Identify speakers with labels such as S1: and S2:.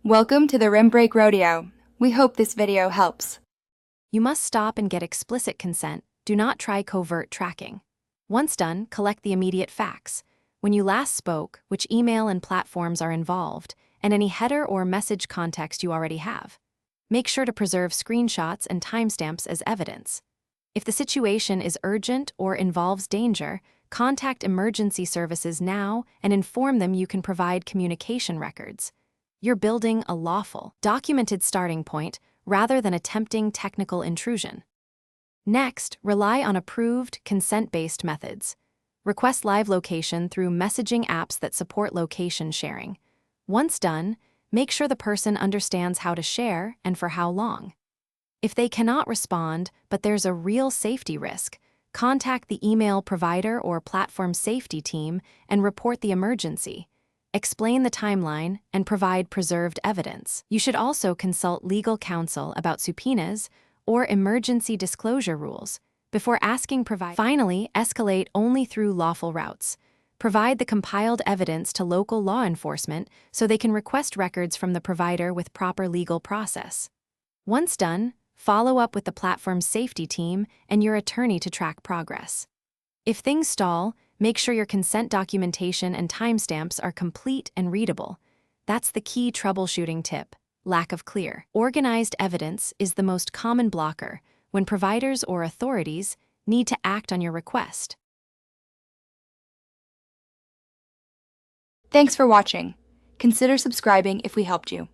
S1: Welcome to the Rim Break Rodeo. We hope this video helps.
S2: You must stop and get explicit consent. Do not try covert tracking. Once done, collect the immediate facts. When you last spoke, which email and platforms are involved, and any header or message context you already have. Make sure to preserve screenshots and timestamps as evidence. If the situation is urgent or involves danger, contact emergency services now and inform them you can provide communication records. You're building a lawful, documented starting point rather than attempting technical intrusion. Next, rely on approved, consent-based methods. Request live location through messaging apps that support location sharing. Once done, make sure the person understands how to share and for how long. If they cannot respond, but there's a real safety risk, contact the email provider or platform safety team and report the emergency. Explain the timeline and provide preserved evidence. You should also consult legal counsel about subpoenas or emergency disclosure rules before asking providers. Finally, escalate only through lawful routes. Provide the compiled evidence to local law enforcement so they can request records from the provider with proper legal process. Once done, follow up with the platform's safety team and your attorney to track progress. If things stall, make sure your consent documentation and timestamps are complete and readable. That's the key troubleshooting tip: lack of clear, organized evidence is the most common blocker when providers or authorities need to act on your request.
S1: Thanks for watching. Consider subscribing if we helped you.